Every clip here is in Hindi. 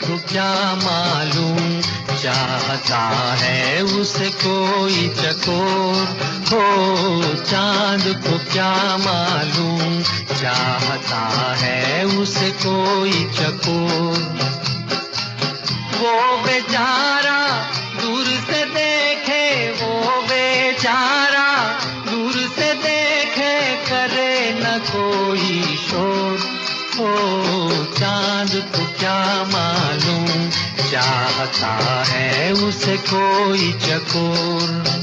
को क्या मालूम चाहता है उसे कोई चकोर हो। चांद को क्या मालूम चाहता है उसे कोई चकोर। वो बेचारा दूर से देखे, वो बेचारा दूर से देखे, करे न कोई शोर हो। चांद को क्या मालूम चाहता है उसे कोई चकोर।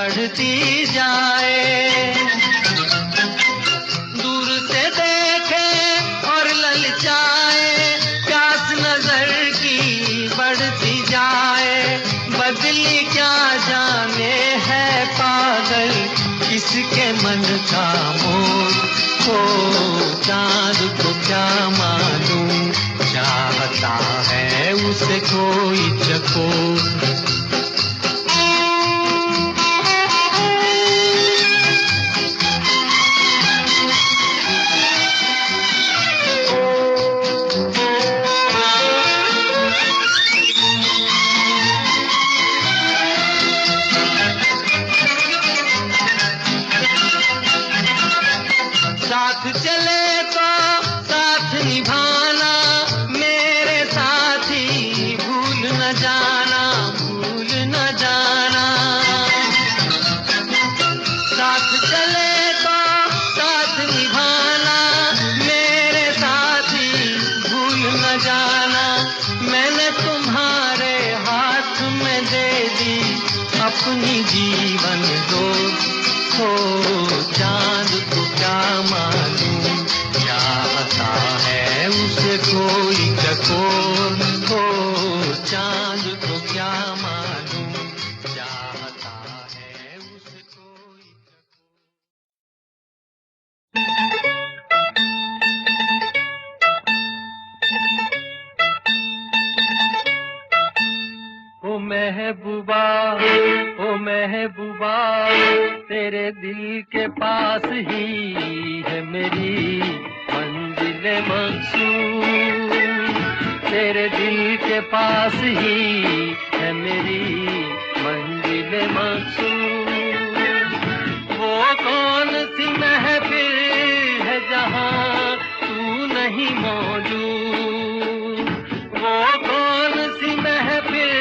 बढ़ती जाए, दूर से देखे और ललचाए, प्यास नजर की बढ़ती जाए। बदली क्या जाने है पागल किसके मन का मोर हो। चांद को क्या मालूम चाहता है उसे कोई चकोर। चले तो साथ निभाना, मेरे साथी भूल न जाना, भूल न जाना। साथ चले तो साथ निभाना, मेरे साथी भूल न जाना। मैंने तुम्हारे हाथ में दे दी अपनी जीवन डोर हो। चांद को क्या मालूम चाहता है उसे कोई चकोर हो। चांद को क्या मालूम चाहता है उसे कोई चकोर। ओ महबूबा, ओ महबूबा, तेरे दिल के पास ही है मेरी मंजिल मकसूद। तेरे दिल के पास ही है मेरी मंजिल मकसूद। वो कौन सी महफिल है जहाँ तू नहीं मौजूद। वो कौन सी महफिल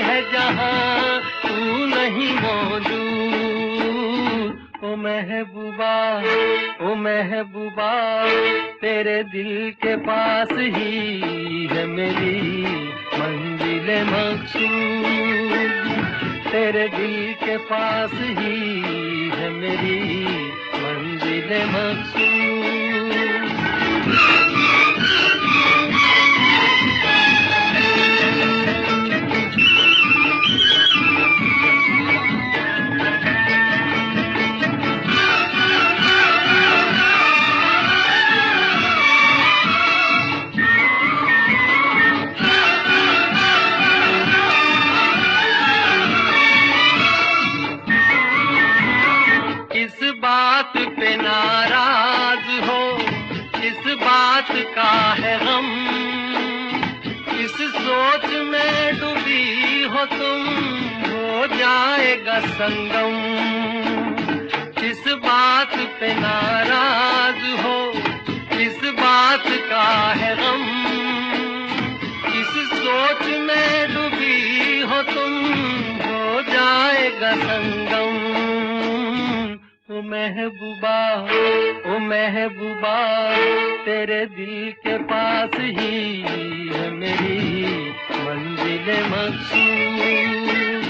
है जहाँ तू नहीं मौजूद। ओ महबूबा, ओ महबूबा, तेरे दिल के पास ही है मेरी मंजिल मकसूद। तेरे दिल के पास ही है मेरी मंजिल मकसूद। बात पे नाराज हो, किस बात का है गम। किस सोच में डूबी हो तुम, हो जाएगा संगम। किस बात पे नाराज हो, किस बात का है गम। किस सोच में डूबी हो तुम, हो जाएगा महबूबा, ओ महबूबा, तेरे दिल के पास ही है मेरी मंजिल मक़सूद,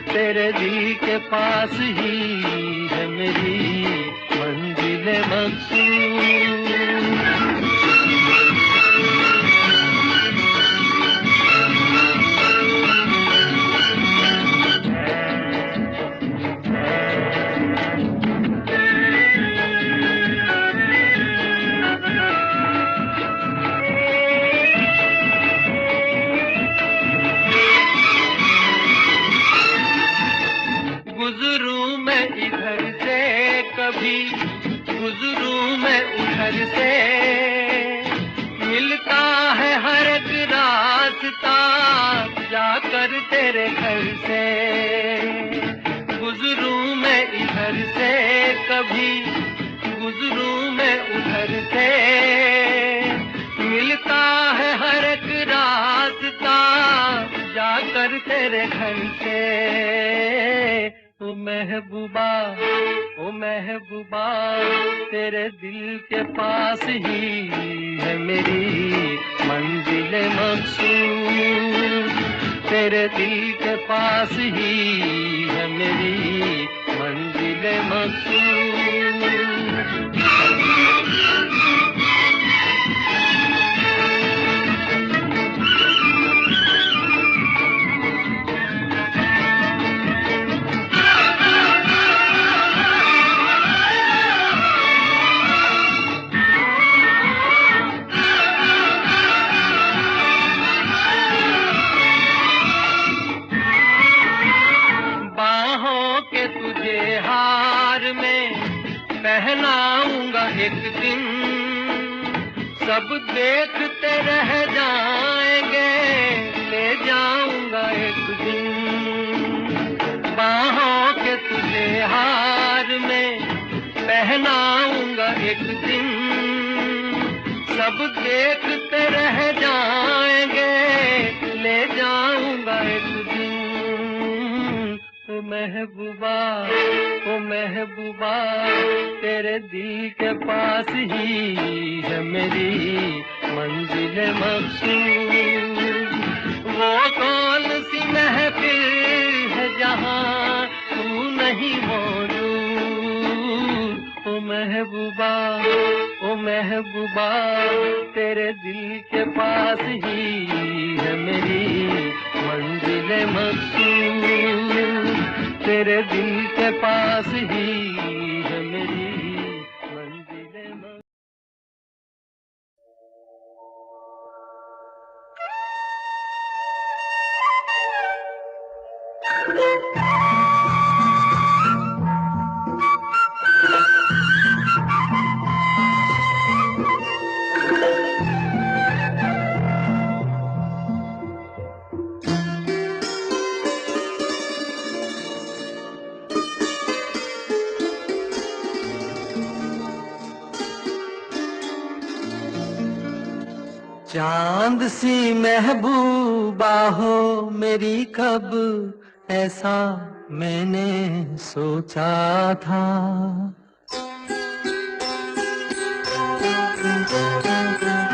तेरे दिल के पास ही है मेरी मंजिल मक़सूद। गुजरूं मैं इधर से कभी, गुजरूं मैं उधर से, मिलता है हर एक रास्ता जाकर तेरे घर से। गुजरूं मैं इधर से कभी, गुजरूं मैं उधर से, मिलता है हर एक रास्ता जाकर तेरे घर से। ओ महबूबा, ओ महबूबा, तेरे दिल के पास ही है मेरी मंजिल मक़सूद, तेरे दिल के पास ही है मेरी मंजिल मक़सूद। पहनाऊंगा एक दिन, सब देखते रह जाएंगे, ले जाऊंगा एक दिन। बाहों के तुझे हार में पहनाऊंगा एक दिन, सब देखते रह जाएंगे, ले जाऊंगा एक दिन। ओ महबूबा, ओ महबूबा, तेरे दिल के पास ही है मेरी मंजिल मक़सूद। वो कौन सी महफिल है जहाँ तू नहीं मौजूद। ओ महबूबा, ओ महबूबा, तेरे दिल के पास ही है मेरी मंजिल मक़सूद, तेरे दिल के पास ही है मेरी मंजिल मक़सूद। चांद सी महबूबा हो मेरी, कब ऐसा मैंने सोचा था।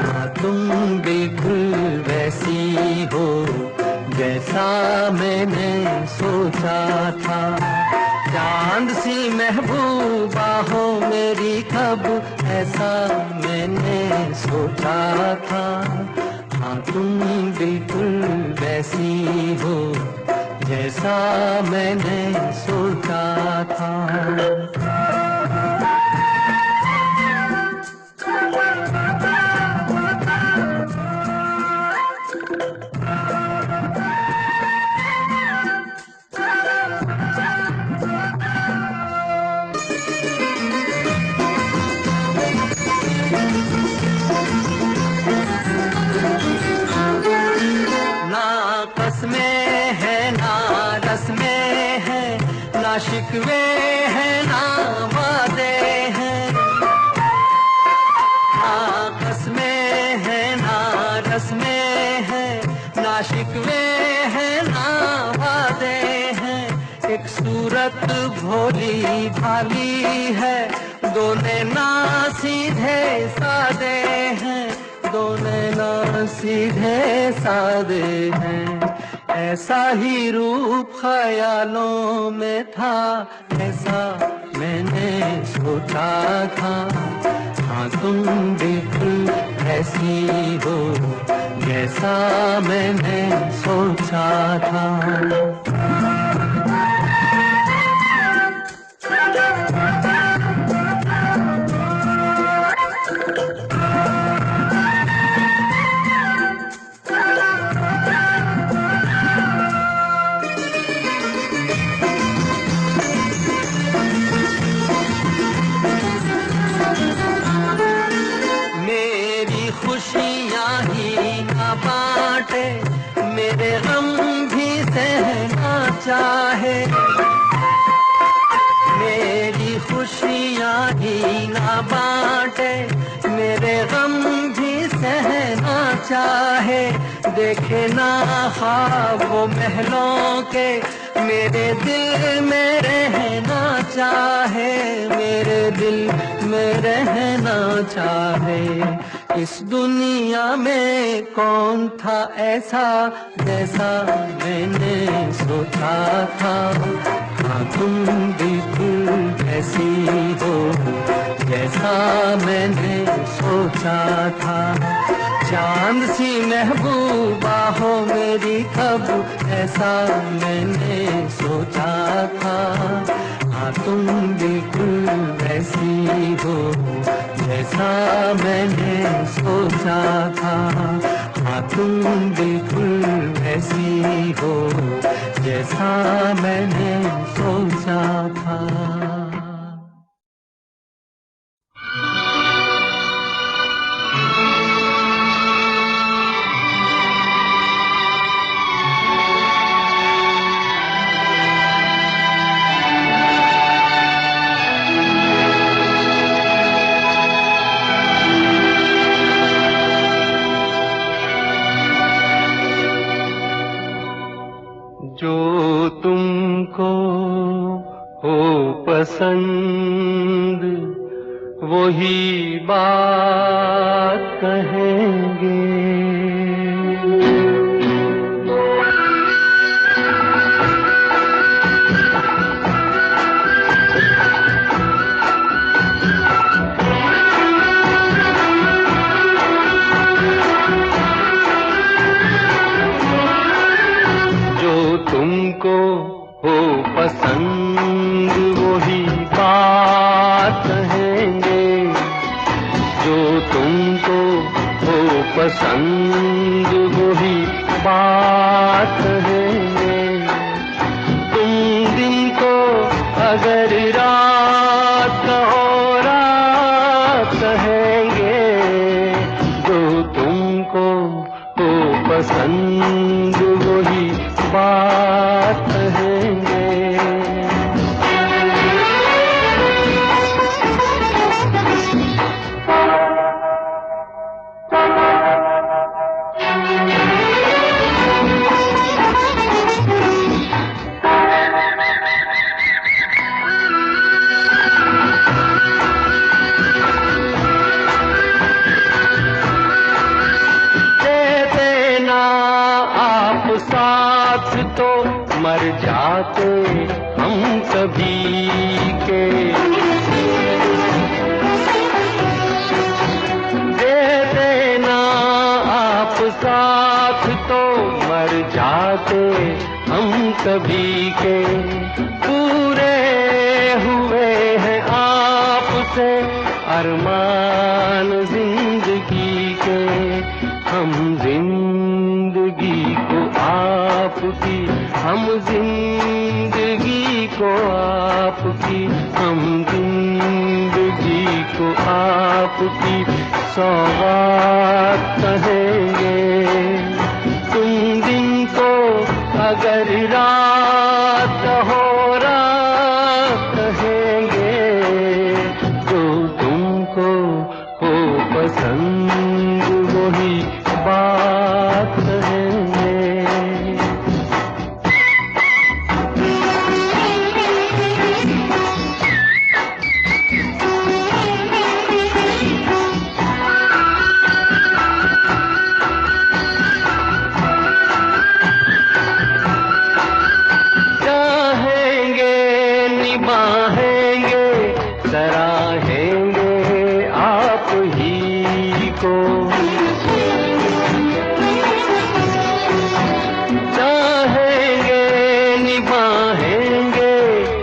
हाँ, तुम बिल्कुल वैसी हो जैसा मैंने सोचा था। चांद सी महबूबा हो मेरी, कब ऐसा मैंने सोचा था। हाँ, तुम बिल्कुल वैसी हो जैसा मैंने सोचा था। ना शिकवे हैं ना वादे हैं, ना कसमें हैं ना रस्में हैं, ना शिकवे हैं ना वादे हैं। एक सूरत भोली भाली है, दोनों ना सीधे सादे हैं, दोनों ना सीधे सादे हैं। ऐसा ही रूप ख्यालों में था, ऐसा मैंने सोचा था। हाँ तुम बिल्कुल ऐसी हो जैसा मैंने सोचा था। मेरे गम भी सहना चाहे, मेरी खुशियाँ ही ना बांटे, मेरे गम भी सहना चाहे। देखे ना ख्वाब वो महलों के, मेरे दिल में रहना चाहे, मेरे दिल में रहना चाहे। इस दुनिया में कौन था ऐसा जैसा मैंने सोचा था। हाँ तुम बिल्कुल ऐसी हो जैसा मैंने सोचा था। चांद सी महबूबा हो मेरी कब, ऐसा मैंने सोचा था। हाँ तुम बिल्कुल वैसी हो जैसा मैंने सोचा था। हाँ तुम बिल्कुल वैसी हो जैसा मैंने सोचा था। जो तुमको हो पसंद वही बात कहेंगे। तुमको हो पसंद वही बात कहेंगे। जो तुमको हो पसंद वही बात कहेंगे। तुम दिन को अगर रात कहो रात कहेंगे। जो तुमको हो पसंद वही बात कहेंगे। साथ तो मर जाते हम सभी के। दे देना आप साथ तो मर जाते हम सभी के। पूरे हुए हैं आपसे अरमान जिंदगी के। हम जिंदगी को आपकी, हम जिंदगी को आपकी, हम जिंदगी को आपकी सौगात कहेंगे। तुम दिन को अगर रात हो रात कहेंगे। जो तुमको हो पसंद वही बात कहेंगे। निभाएंगे, सराहेंगे आप ही को। चाहेंगे, निभाएंगे,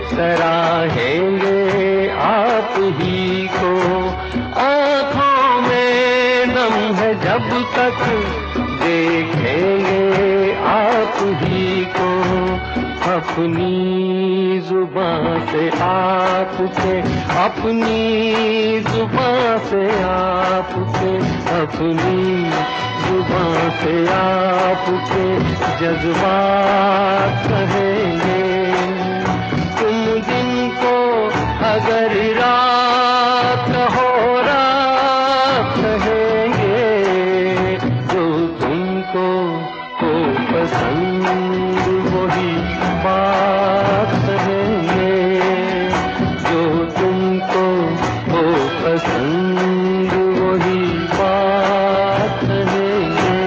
सराहेंगे आप ही को। आँखों में दम है जब तक देखेंगे आप ही को। अपनी जुबान से आपके, अपनी जुबान से आपके, अपनी जुबान से आपके जज्बात कहेंगे। तुम दिन को अगर रात हो रात कहेंगे, जो तुमको हो पसंद वही बात कहेंगे, जो तुमको हो पसंद वही बात कहेंगे।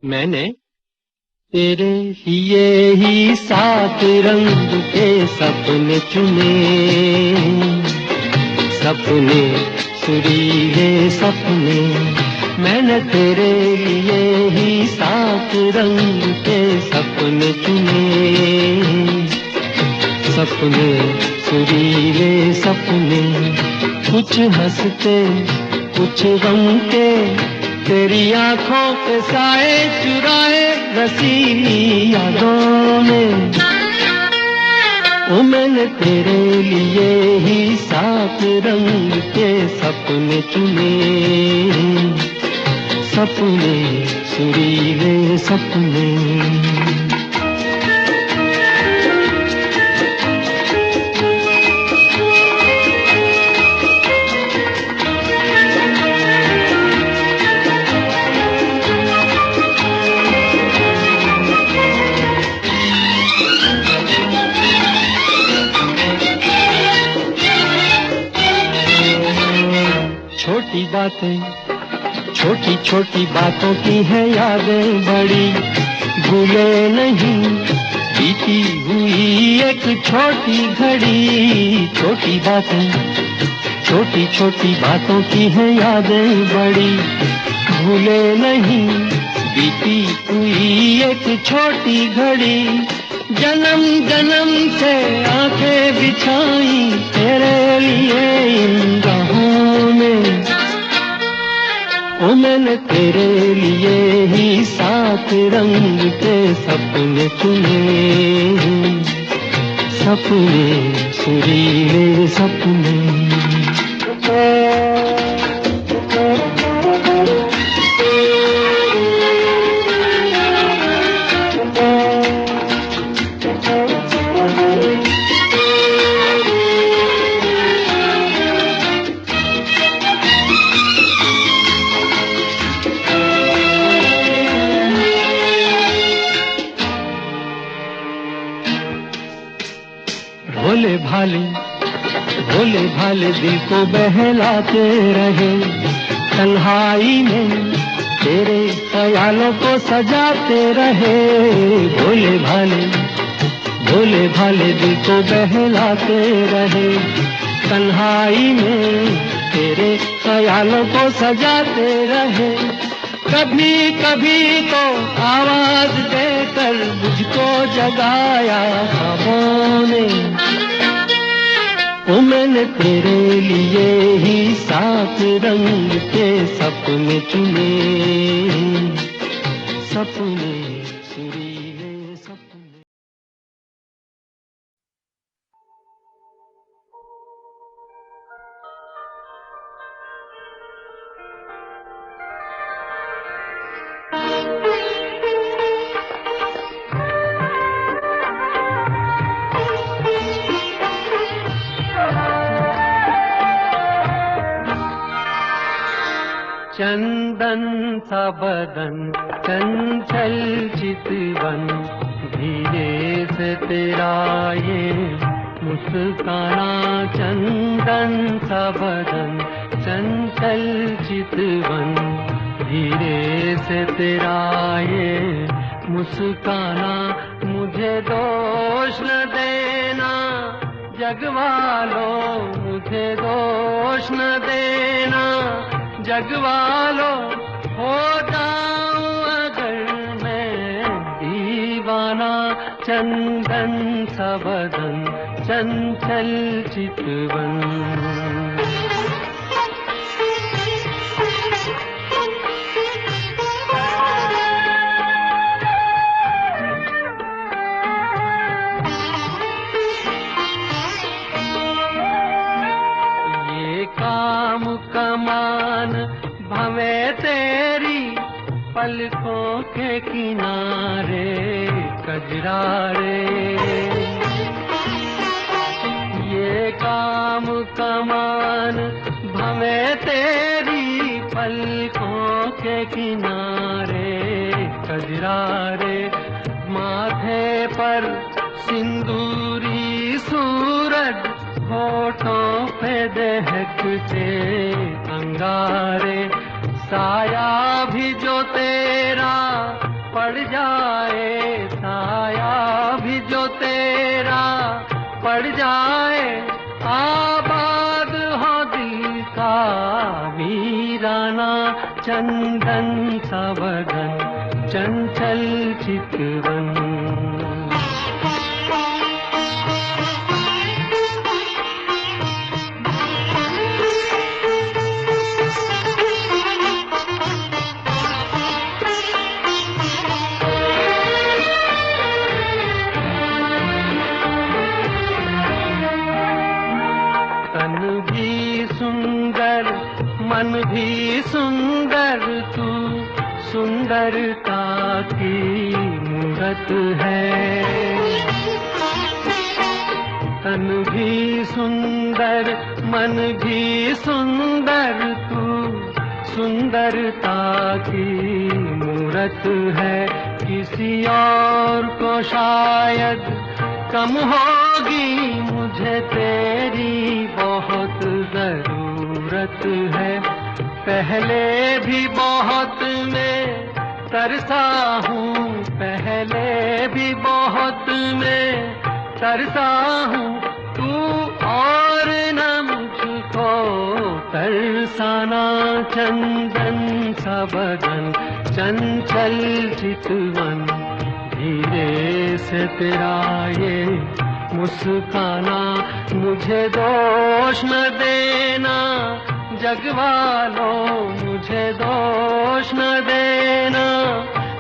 मैंने तेरे लिए ही 7 रंग के सपने चुने, सपने सुरीले सपने। मैंने तेरे लिए ही 7 रंग के सपने चुने, सपने सुरीले सपने। कुछ हंसते कुछ गम के, तेरी आंखों के साए चुराए रसीली यादों में। ओ मैंने तेरे लिए ही 7 रंग के सपने चुने, सपने सुरीले सपने। छोटी बातें, छोटी छोटी बातों की है यादें बड़ी, भूले नहीं बीती हुई एक छोटी घड़ी। छोटी बातें, छोटी छोटी बातों की है यादें बड़ी, भूले नहीं बीती हुई एक छोटी घड़ी। जन्म जन्म से आंखें बिछाई तेरे लिए इन राहों में। ओ मैंने तेरे लिए ही 7 रंग के सपने चुने, सपने सुरीले सपने। भोले भाले, भोले भाले दिल को बहलाते रहे, तन्हाई में तेरे ख्यालों को सजाते रहे। भोले भाले, भोले भाले दिल को बहलाते रहे, तन्हाई में तेरे ख्यालों को सजाते रहे। कभी कभी तो आवाज देकर मुझको जगाया ख्वाबों ने। ओ मैंने तेरे लिए ही 7 रंग के सपने चुने, सपने सुरीले सपने। चंदन सा बदन, चंचल चितवन, धीरे से तेरा ये मुस्काना, चंदन सा बदन, चंचल चितवन। धीरे से तेरा ये मुस्काना, मुझे दोष न देना जग वालों, मुझे दोष न देना जग वालों। हो जाऊं अगर मैं दीवाना, चंदन सा बदन, चंचल चितवन। ये काम कमान भवे तेरी पलकों के किनारे कजरारे। ये काम कमान भवे तेरी पलकों के किनारे कजरारे। माथे पर सिंदूरी सूरज, होठों पे दहकते अंगारे। साया भी जो तेरा पड़ जाए, साया भी जो तेरा पड़ जाए, आबाद हो दिल का वीराना, चंदन सा बदन, चंचल चितवन। मन भी सुंदर, तू सुंदरता की मूरत है। तन भी सुंदर, मन भी सुंदर, तू सुंदरता की मूरत है। किसी और को शायद कम होगी, मुझे तेरी बहुत जरूरत है। पहले भी बहुत मैं तरसा हूँ, पहले भी बहुत मैं तरसा हूँ। तू और न मुझको तरसाना, चंदन सा बदन, चंचल चितवन। धीरे से तेरा ये मुस्काना, मुझे दोष न देना जग वालों, मुझे दोष न देना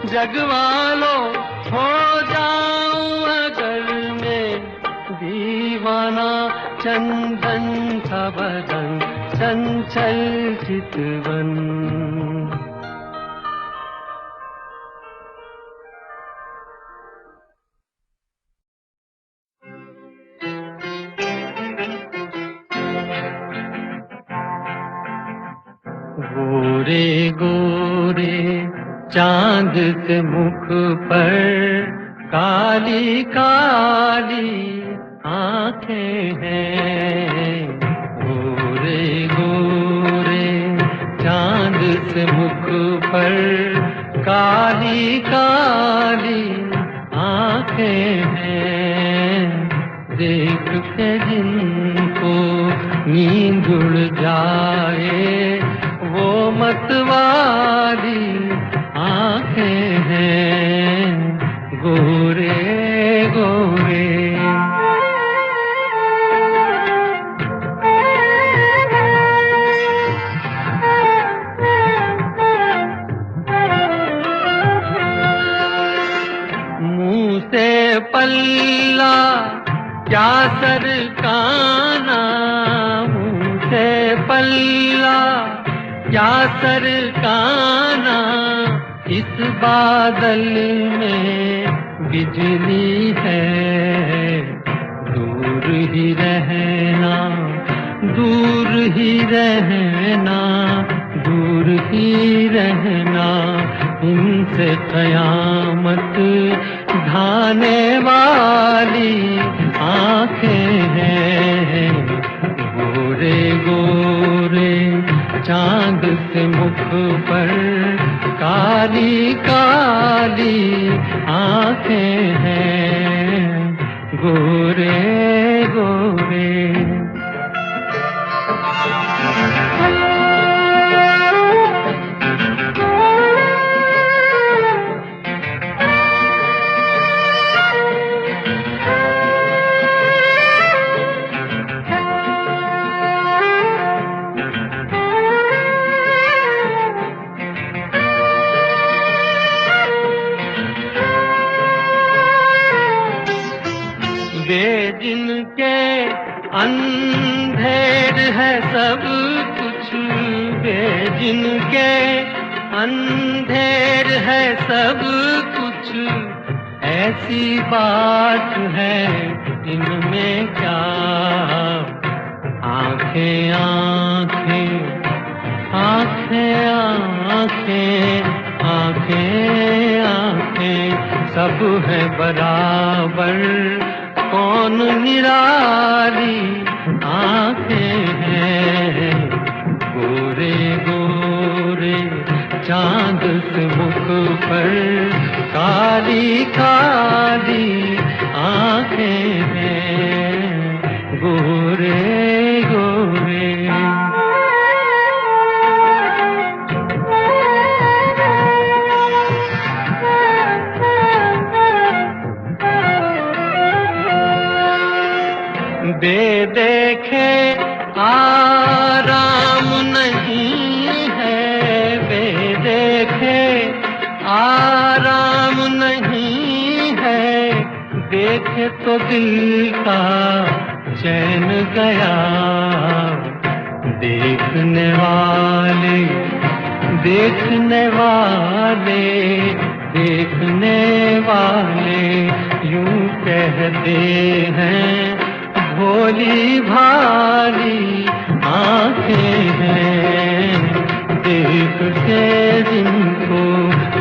जग वालों। हो जाऊं अगर मैं दीवाना, चंदन सा बदन, चंचल चितवन। गोरे गोरे चांद के मुख पर काली काली आंखें हैं। गोरे गोरे चांद से मुख पर काली काली आंखें हैं। देख के जिनको नींद उड़ जाए, वो मतवाली आंखें हैं। गोरे गोरे मुंह से पल्ला क्या सरकाना, मुंह से पल्ला क्या सरकाना। इस बादल में बिजली है, दूर ही रहना, दूर ही रहना, दूर ही रहना। इनसे कयामत ढाने वाली आंखें हैं, गोरे गोरे चांद से मुख पर काली काली आंखें हैं, गोरे गोरे। वे जिनके अंधेर है सब कुछ, वे जिनके अंधेर है सब कुछ, ऐसी बात है इनमें क्या। आंखें आंखें आंखें आंखें आंखें आंखें सब है बराबर, कौन निराली आंखें हैं, गोरे गोरे चांद से मुख पर काली काली आंखें हैं, गोरे गोरे। बेदेखे आराम नहीं है, बेदेखे आराम नहीं है, देखे तो दिल का चैन गया। देखने वाले देखने वाले देखने वाले यूं कहते हैं, भोली भाली आंखें हैं, देख के जिनको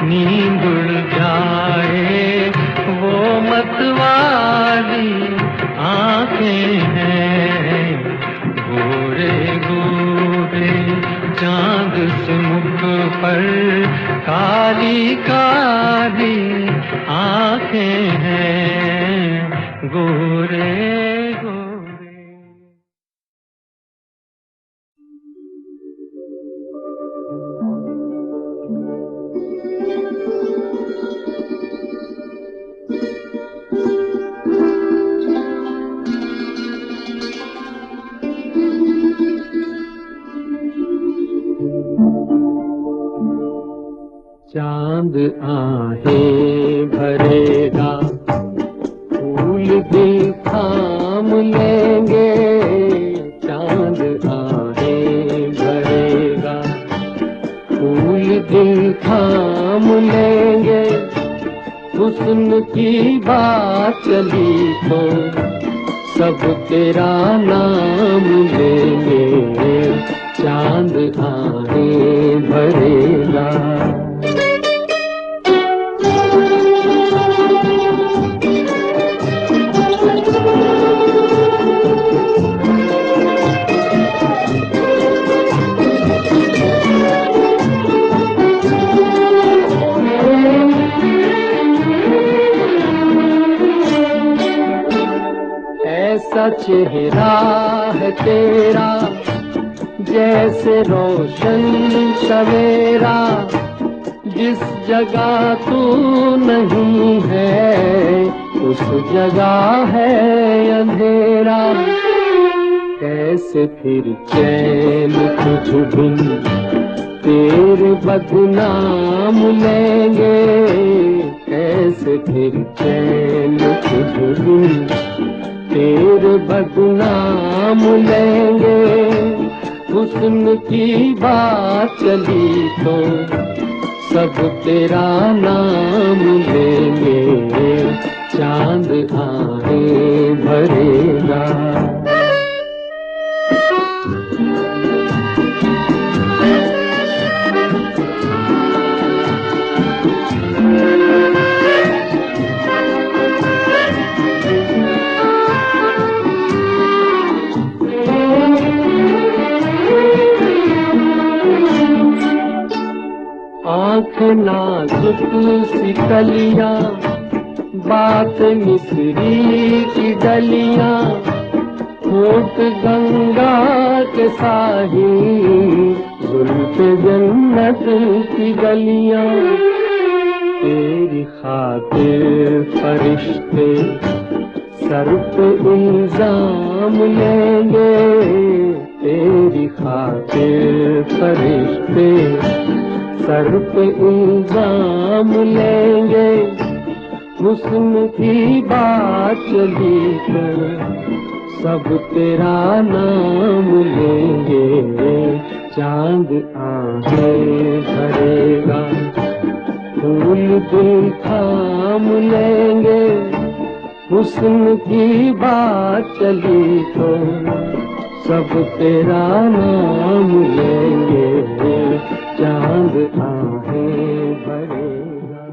नींद उड़ जाए, वो मतवाली आंखें हैं, गोरे गोरे चांद से मुख पर काली काली आंखें हैं, गोरे गोरे। चांद आहें भरेगा, फूल दिल थाम लेंगे, चांद आहें भरेगा, फूल दिल थाम लेंगे, हुस्न की बात चली तो सब तेरा नाम लेंगे, चांद आहें भरेगा। ऐसा चेहरा है तेरा जैसे रोशन सवेरा, जिस जगह तू नहीं है उस जगह है अंधेरा। कैसे फिर चैन तुझ बिन तेरे बदनाम लेंगे, कैसे फिर चैन तुझ बिन तेरे बदनाम लेंगे, हुस्न की बात चली तो सब तेरा नाम लेंगे, चांद आहें भरेगा। सी कलियां, बात मिस्री की डलियां, होठ गंगा के साहिल, जुल्फ जन्नत की गलियां। तेरी खातिर फरिश्ते सर पे इल्जाम लेंगे, तेरी खातिर फरिश्ते सर पे इल्जाम लेंगे। हुस्न की बात चली कर सब तेरा नाम लेंगे, चांद आहें भरेगा, फूल दिल थाम लेंगे। हुस्न की बात चली तो सब तेरा नाम लेंगे, चांद आहें भरेगा।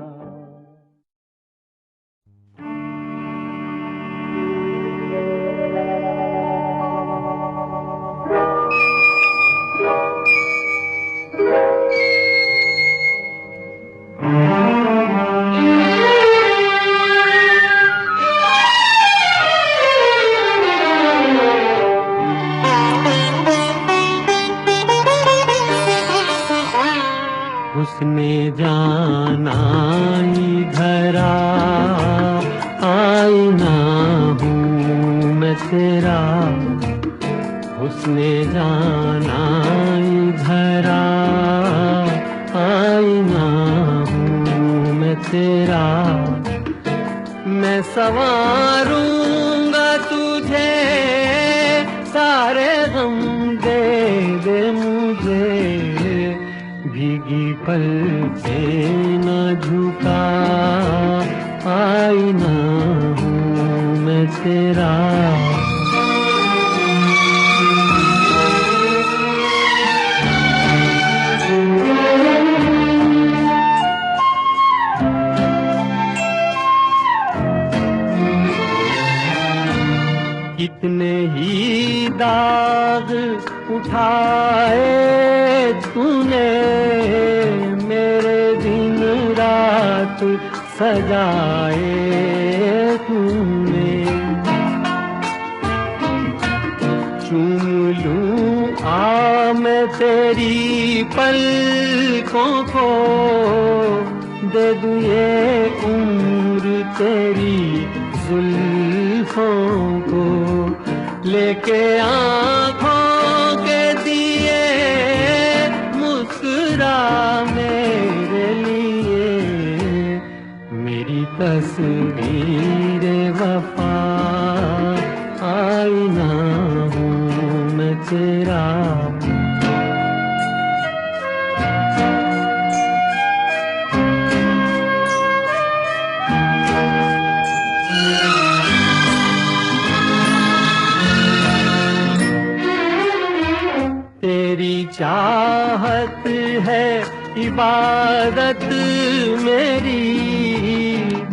उसने जाना इधर आईना हूँ मैं तेरा, उसने जाना इधर आईना हूँ मैं तेरा। मैं संवारूंगा तुझे, सारे गम दे दे मुझे, भीगी पलकें न झुका, आईना हूँ मैं तेरा। कितने ही दाग उठाए तूने, मेरे दिन रात सजाए तूने। चूम लूं आ मैं तेरी पलकों को, दे दूं ये उम्र तेरी जुल्फों को, लेके आँखों के दिए मुस्कुरा मेरे लिए। मेरी तस्वीर वफा, आईना हूँ मैं तेरा। तेरी चाहत है इबादत मेरी,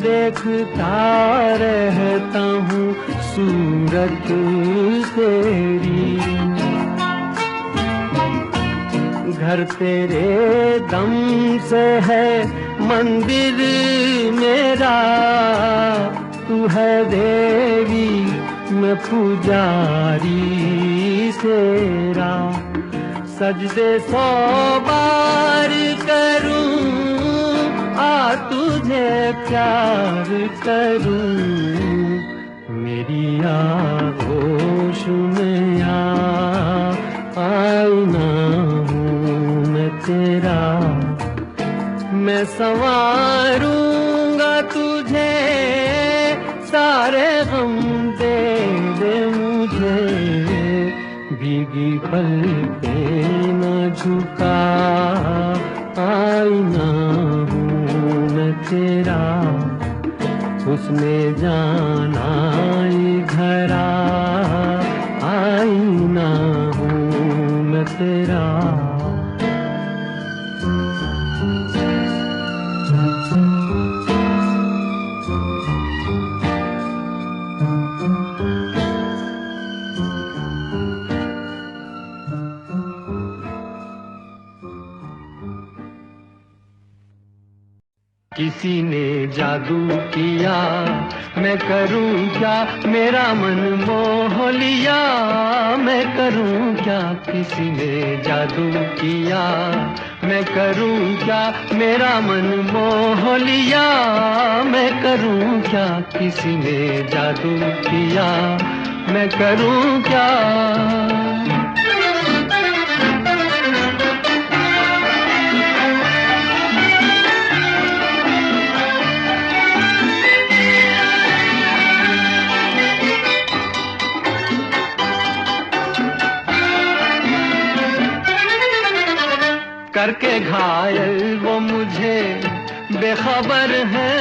देखता रहता हूँ सूरत तेरी। घर तेरे दम से है मंदिर मेरा, तू है देवी मैं पुजारी तेरा। सजदे 100 बार करूं, आ तुझे प्यार करूं, मेरी आगोश में आईना हूँ मैं तेरा। मैं संवारूंगा तुझे, सारे गम दे दे मुझे, भीगी पलकें न झुका, आईना हूँ मैं तेरा। उसने जाना इधर आईना हूँ मैं तेरा। किसी ने जादू किया, मैं करूं क्या, मेरा मन मोह लिया। मैं करूं क्या, किसी ने जादू किया, मैं करूं क्या, मेरा मन मोह लिया। मैं करूं क्या, किसी ने जादू किया, मैं करूं क्या। करके घायल वो मुझे बेखबर है,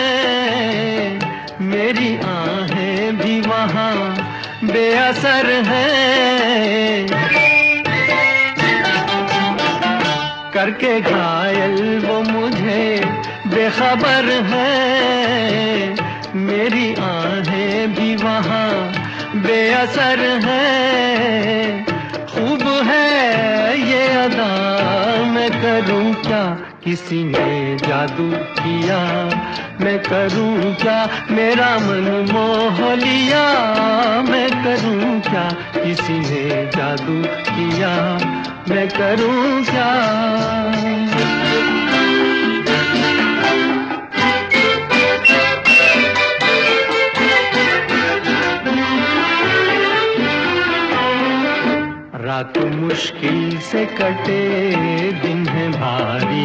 मेरी आहें भी वहाँ बेअसर है। करके घायल वो मुझे बेखबर है, मेरी आहें भी वहाँ बेअसर है। खूब है ये अदा, मैं करूं क्या, किसी ने जादू किया, मैं करूं क्या, मेरा मन मोह लिया। मैं करूं क्या, किसी ने जादू किया, मैं करूं क्या। रात मुश्किल से कटे, दिन है भारी।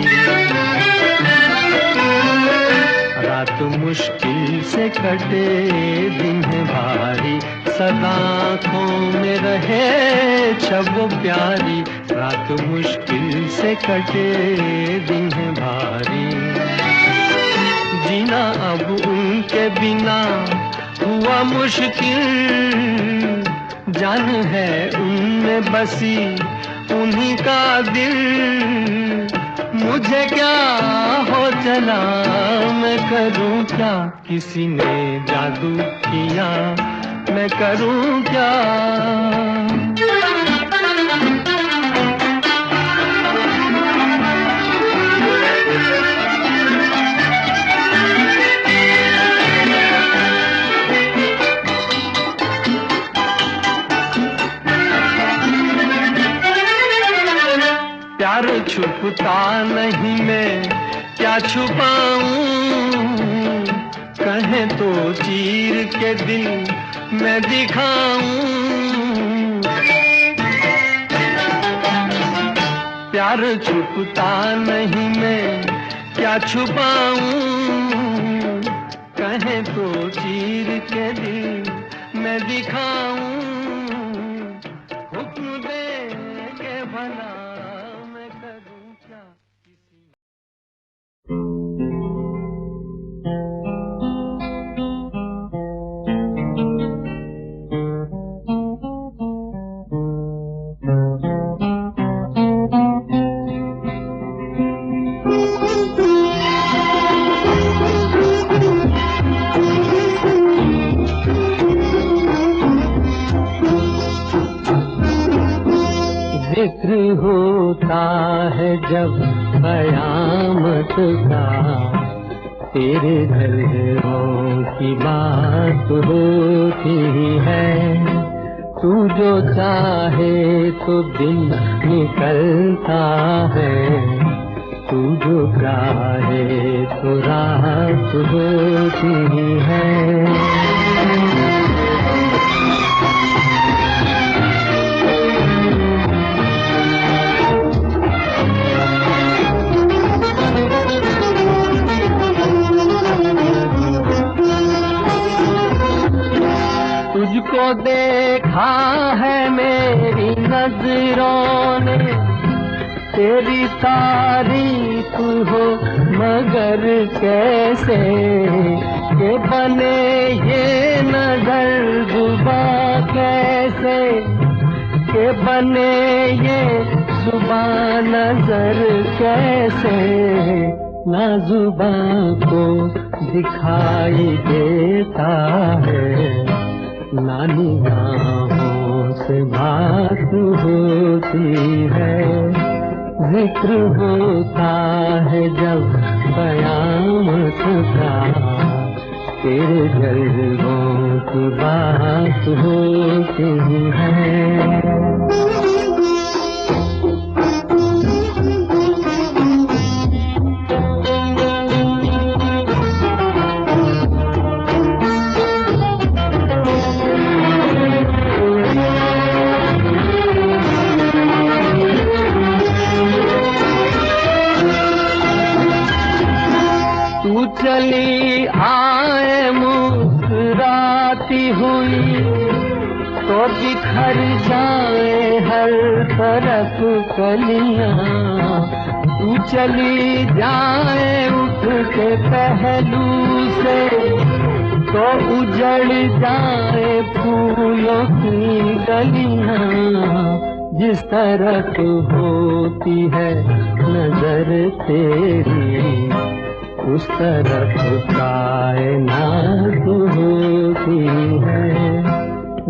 रात मुश्किल से कटे, दिन है भारी। सदा आँखों में रहे छब प्यारी। रात मुश्किल से कटे, दिन है भारी। जीना अब उनके बिना हुआ मुश्किल। जान है उनमें बसी उन्हीं का दिल। मुझे क्या हो चला, मैं करूं क्या, किसी ने जादू किया, मैं करूं क्या। प्यार छुपता नहीं, मैं क्या छुपाऊं। कहें तो चीर के दिल मैं दिखाऊं। प्यार छुपता नहीं, मैं क्या छुपाऊं। कहें तो चीर के दिल मैं दिखाऊं। हुक्म दे के भला, मैं करूं क्या, किसी जिक्र होता है जब कयामत का, तेरे दिलों की बात होती है। तू जो चाहे तो दिन निकलता है, तू जो चाहे तो रात होती है। तुझको देखा है मेरी नजरों ने, तेरी तारीफ हो मगर कैसे के बने ये नजर जुबा कैसे के बने ये जुबान नजर कैसे। ना जुबान को दिखाई देता है, ना निगाहों से बात होती है। जिक्र होता है जब कयामत का, तेरे जल्वों की बात होती है। तू चली आए मुस्कुराती हुई, तो बिखर जाए हर तरफ कलियां। तू चली जाए उठ के पहलू से, तो उजड़ जाए फूलों की गलियां। जिस तरफ होती है नजर तेरी, उस तरफ कायनात होती है।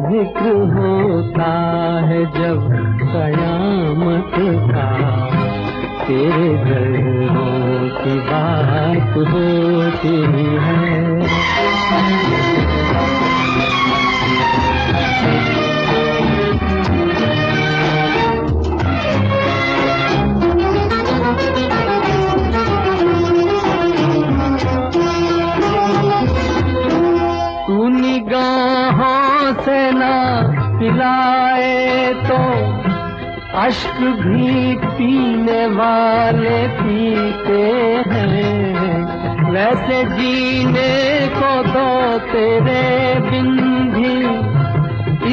जिक्र होता है जब कयामत का, तेरे जल्वों की बात होती है। निगाहों से ना पिलाए तो अश्क भी पीने वाले पीते हैं। वैसे जीने को तो तेरे बिन भी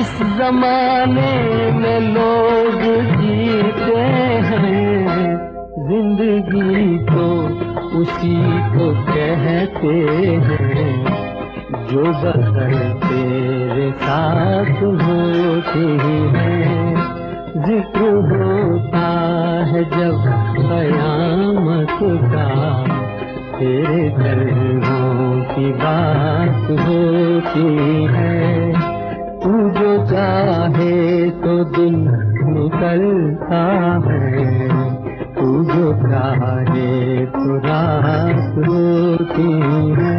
इस जमाने में लोग जीते हैं। जिंदगी तो उसी को कहते हैं जो बदल तेरे साथ होती है। जिक्र होता है जब कयामत का, तेरे जल्वों की बात होती है। तू जो चाहे तो दिन निकलता है, तू जो चाहे तो रात होती है।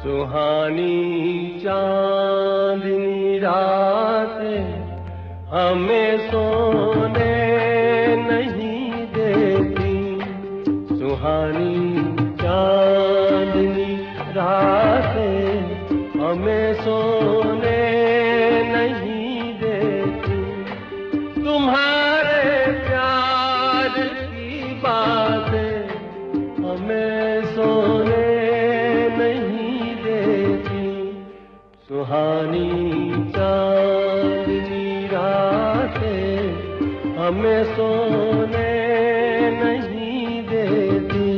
सुहानी चांदनी रातें हमें सोने नहीं देती। सुहानी चांदनी रातें हमें सोने नहीं देती। तुम्हारे प्यार की बातें हमें सोने सुहानी चांदनी रातें हमें सोने नहीं देती।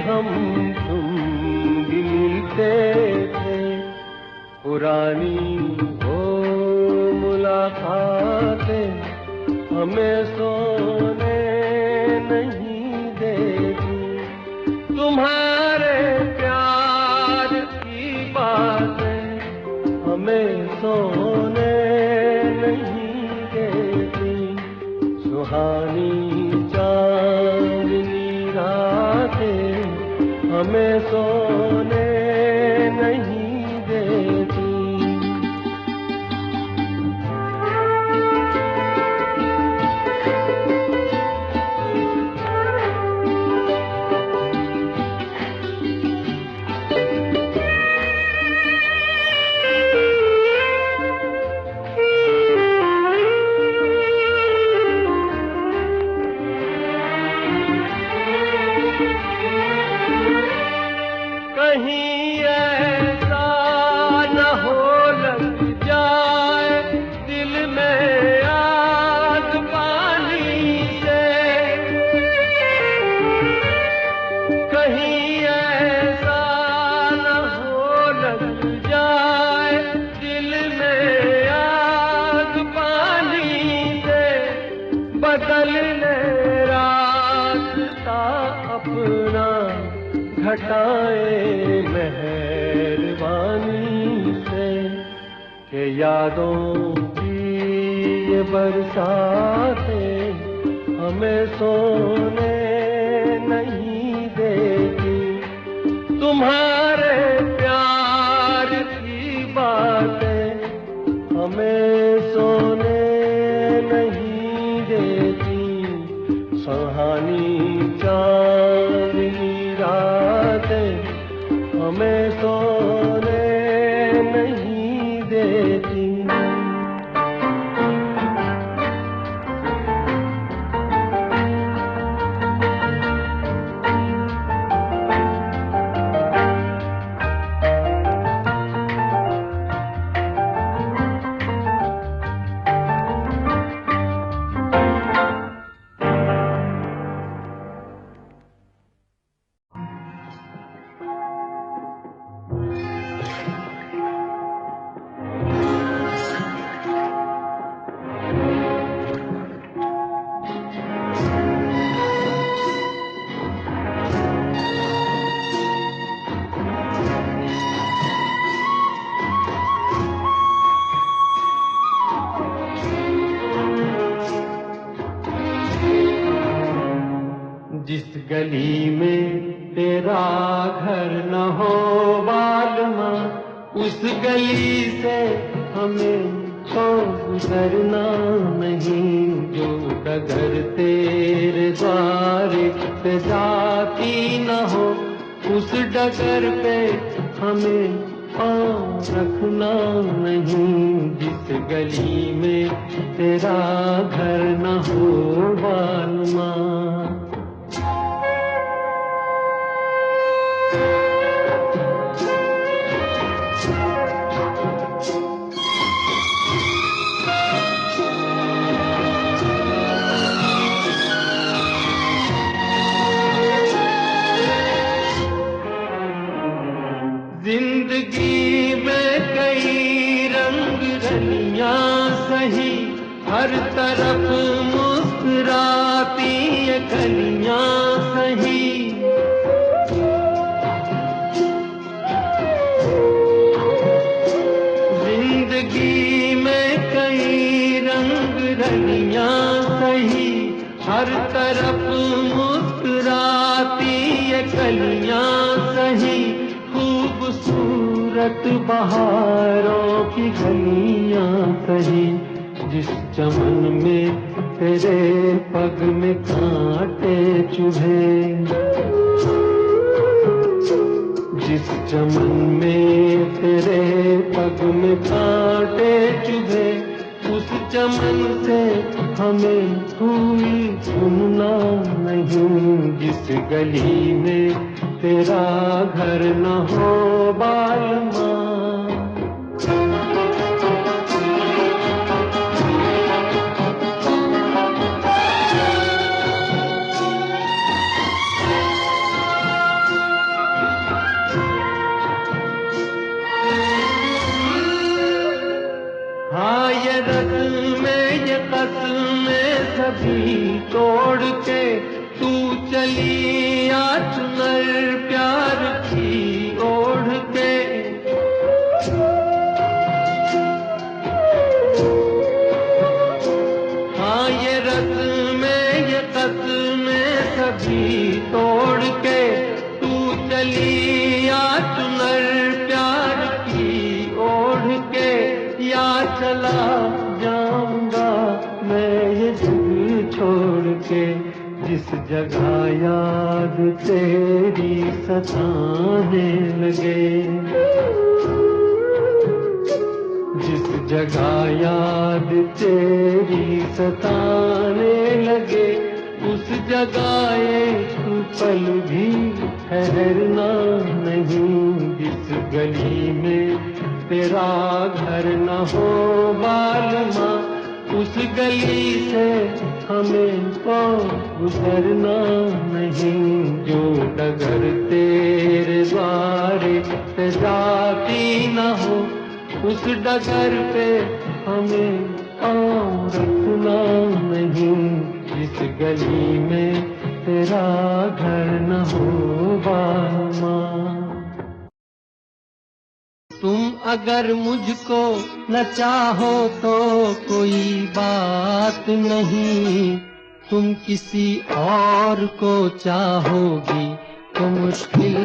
हम तुम भी मिलते थे, पुरानी वो मुलाकातें हमें सोने नहीं देती। तुम्हारे प्यार की बातें हमें सोने नहीं देती। सुहानी चांदनी रातें हमें सोने नहीं देती। कहीं ऐसा न हो लग जाए दिल में आग पानी से। कहीं ऐसा न हो लग जाए दिल में आग पानी से। बदल ले रास्ता अपना घटाए मेहरबानी से। के यादों की ये बरसातें हमें सोने नहीं देती। तुम्हारे प्यार की बातें हमें सोने नहीं देती। सुहानी चांदनी रातें हमें सोने नहीं देती। जिस गली में तेरा घर न हो बालमा, उस गली से हमें तो गुजरना नहीं। जो डगर तेरे द्वारे पे जाती न हो, उस डगर पे हमें पाँव रखना नहीं। जिस गली में तेरा घर न हो बालमा। जिंदगी में कई रंग रलियां सही, हर तरफ मुस्कुराती ये कलियां सही। जिंदगी में कई रंग रलियां सही, हर तरफ मुस्कुराती ये कलियां सही। खूबसूरत बहारों की गलियां सही, जिस चमन में तेरे पग में कांटे चुभे। जिस चमन में तेरे पग में कांटे चुभे, उस चमन से हमें फूल चुनना नहीं। जिस गली में तेरा घर न हो बालमा। हाँ ये रस्में ये कसमें सभी तोड़ के तू चली आ चुनर प्यार की ओढ़ के। हाँ ये रस्म में ये कसम में सभी तोड़ के तू चली आ चुनर प्यार की ओढ़ के। या चला जाऊंगा मैं ये जग छोड़ के, जिस जगह याद तेरी सताने लगे। जिस जगह याद तेरी सताने लगे, उस जगह एक पल भी ठहरना नहीं। जिस गली में तेरा घर न हो बालमा, उस गली से हमें तो गुजरना नहीं। जो डगर तेरे द्वारे पे जाती न हो, उस डगर पे हमें पाँव रखना नहीं। जिस गली में तेरा घर न हो बालमा। तुम अगर मुझको न चाहो तो कोई बात नहीं, तुम किसी और को चाहोगी तो मुश्किल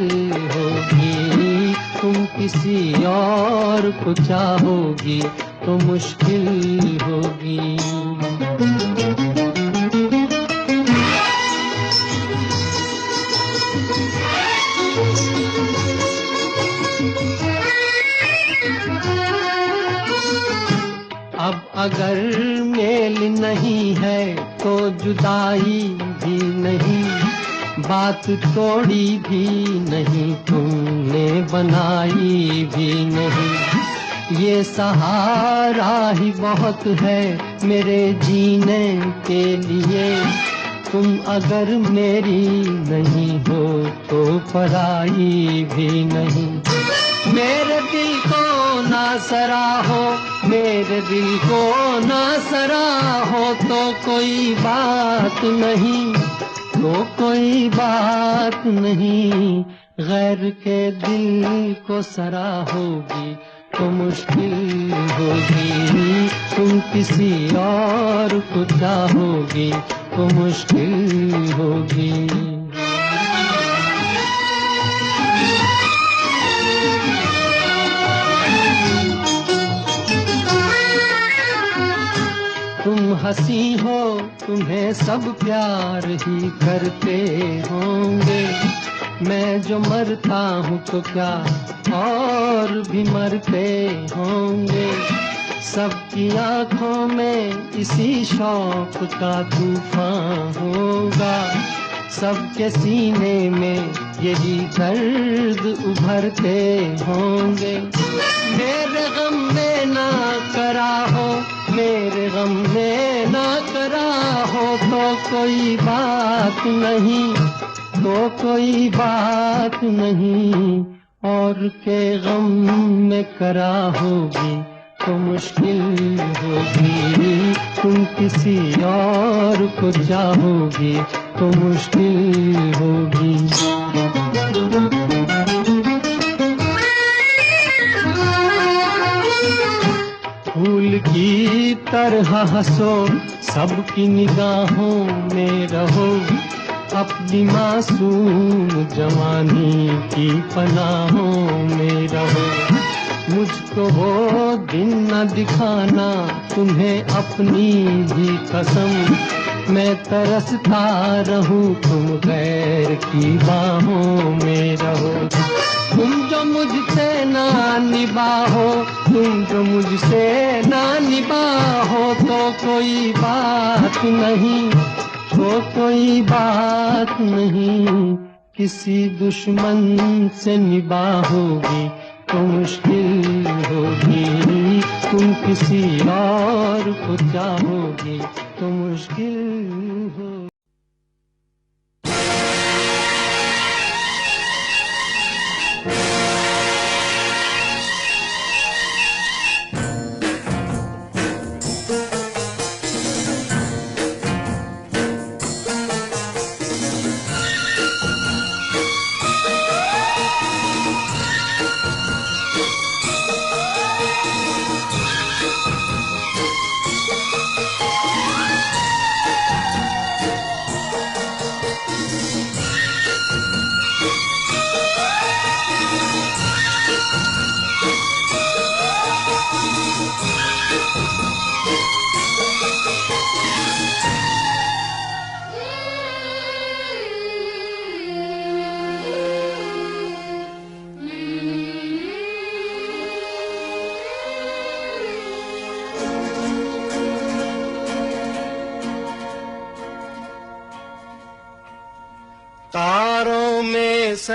होगी। तुम किसी और को चाहोगी तो मुश्किल होगी। अब अगर मेल नहीं है तो जुदाई भी नहीं, बात तोड़ी भी नहीं, तुमने बनाई भी नहीं। ये सहारा ही बहुत है मेरे जीने के लिए, तुम अगर मेरी नहीं हो तो पराई भी नहीं। मेरे दिल को ना सराहो, मेरे दिल को ना सराहो तो कोई बात नहीं, तो कोई बात नहीं। गैर के दिल को सराहोगी तो मुश्किल होगी। तुम किसी और को चाहोगी तो मुश्किल होगी। तुम हंसी हो, तुम्हें सब प्यार ही करते होंगे। मैं जो मरता हूँ तो क्या और भी मरते होंगे। सबकी आंखों में इसी शौक का तूफान होगा, सबके सीने में यही दर्द उभरते होंगे। मेरे गम में ना करा हो, मेरे गम में ना करा हो तो कोई बात नहीं, तो कोई बात नहीं। और के गम में करा होगी तो मुश्किल होगी। तुम किसी और को चाहोगी तो मुश्किल होगी। फूल की तरह हंसो, सबकी निगाहों में रहो, अपनी मासूम जवानी की पनाहों में रहो। मुझको वो दिन न दिखाना तुम्हें अपनी भी कसम, मैं तरसता रहूं तुम गैर की बाहों में रहो। तुम जो मुझसे ना निभाओ, तुम जो मुझसे ना निभाओ तो कोई बात नहीं, तो कोई बात नहीं। किसी दुश्मन से निभाओगी तो मुश्किल होगी। तुम किसी और को चाहोगी तो मुश्किल होगी।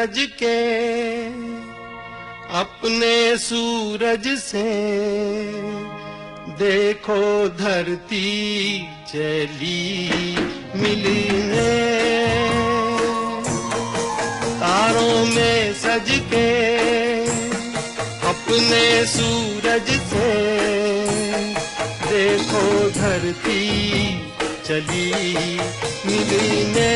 सज के अपने सूरज से देखो धरती चली मिलने, तारों में सज के अपने सूरज से देखो धरती चली मिलने।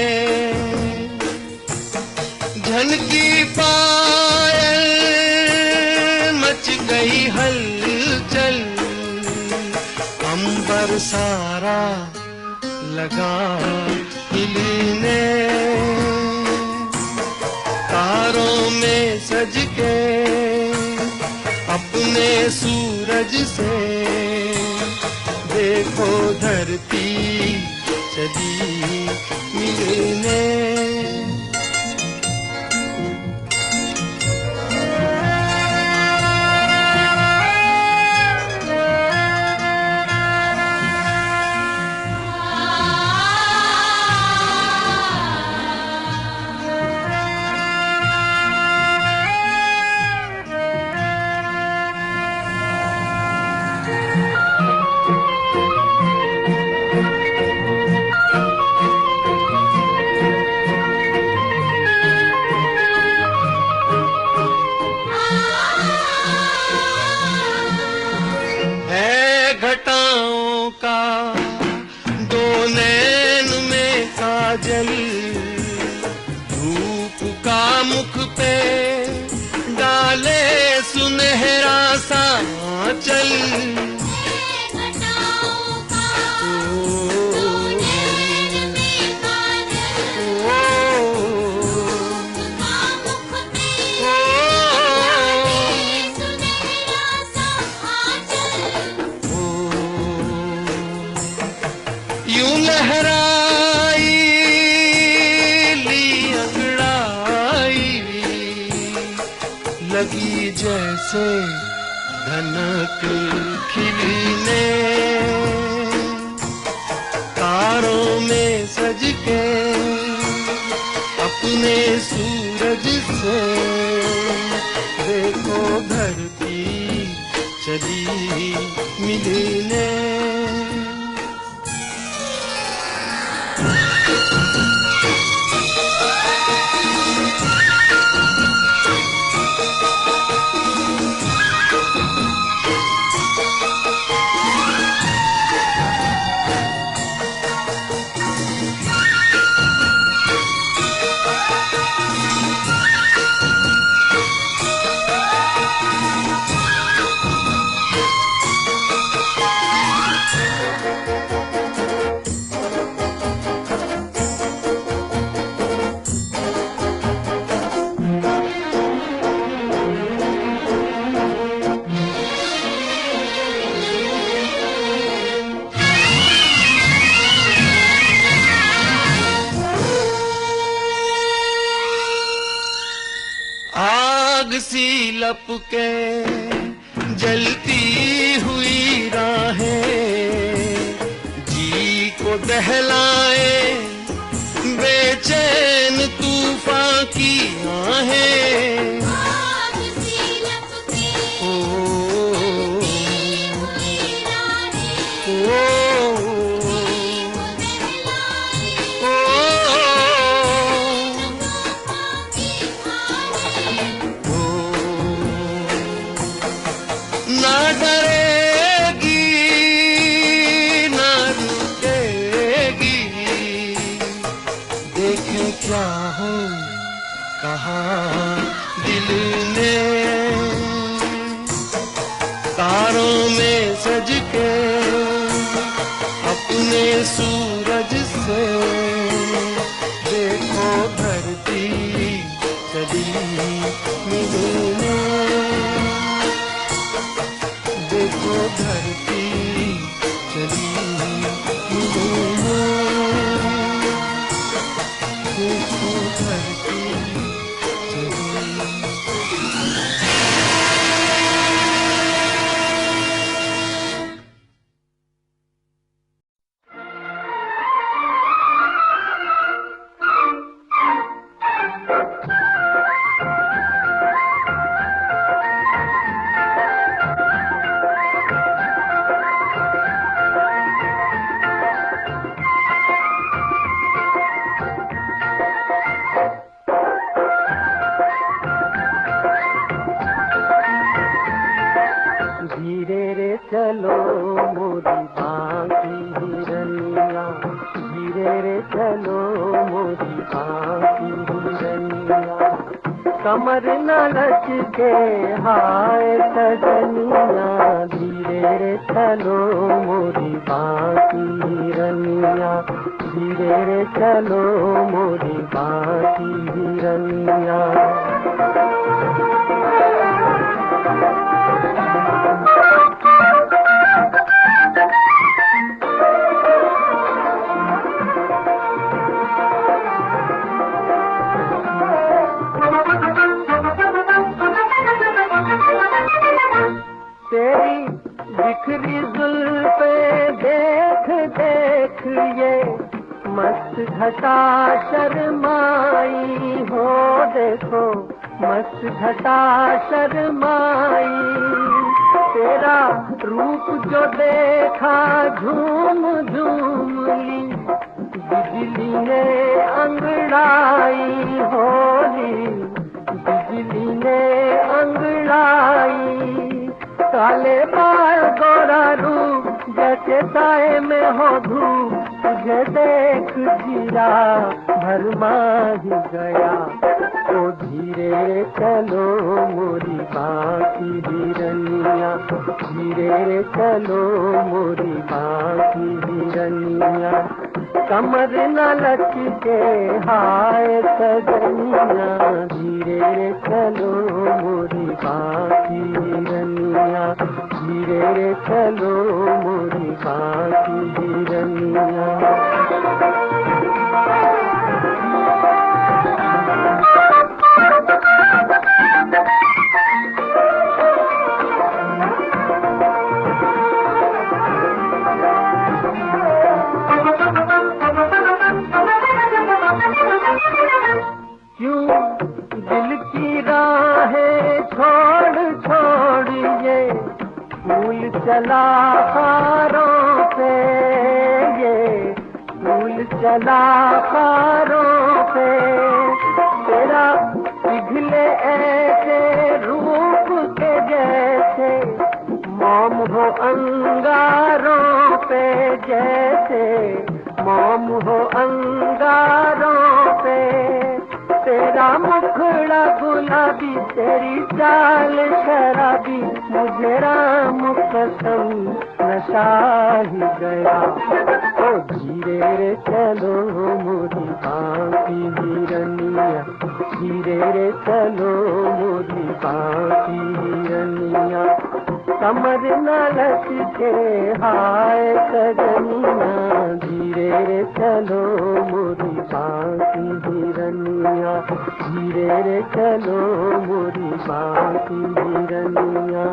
झनकी पायल मच गई हलचल, अंबर सारा लगा हिलने, तारों में सज के अपने सूरज से देखो धरती चली मिलने। घटाओं का दो नैन में काजल, धूप का मुख पे डाले सुनहरा सा आंचल। यूं लहराई ली अंगड़ाई, लगी जैसे धनक खिलने, तारों में सज के अपने सूरज से देखो धरती चली मिलने। आग सी लपके जलती हुई राहें, जी को दहलाए बेचैन तूफान की आहें। ना डरेगी ना रुकेगी, देखे क्या हो कहा दिल ने, तारों में सज के अपने सूरज से देखो धरती चली मिलने, देखो धरती चली मिलने, देखो धरती चली। कमर न लचके हाय सजनिया, धीरे रे चलो मोरी बाकी रनिया, धीरे रे चलो मोरी बाकी रनिया। तेरी बिखरी जुल्फे देख देख ये मस्त घटा शर्माई हो, देखो मस्त घटा शर्माई। तेरा रूप जो देखा झूम झूम ली, बिजली ने अंगड़ाई होली, बिजली ने अंगड़ाई। काले बाल गोरा रूप जैसे साए में हो धूप, तुझे देख जीरा भरमा ही गया। ओ धीरे चलो मोरी बाकी हिरनिया, धीरे चलो मोरी बाकी हिरनिया। कमर न लचके हाय सजनिया, धीरे चलो मोरी बाकी हिरनिया, धीरे चलो मोरी बाकी हिरनिया। क्यों दिल की राहें छोड़ छोड़ ये फूल चला खारों पे, ये फूल चला खारों पे। तेरा पिघले ऐसे रूप के जैसे मोम हो अंगारों पे, जैसे मोम हो अंगारों पे। तेरा मुखड़ा गुलाबी, तेरी चाल शराबी, मुझे राम कसम नशा ही गया। ओ धीरे रे चलो मोरी बाकी हिरनिया, धीरे रे चलो मोरी बाकी हिरनिया। कमर न लचके हाय सजनिया, धीरे रे चलो मोरी बाकी हिरनिया, धीरे रे चलो मोरी बाकी हिरनिया।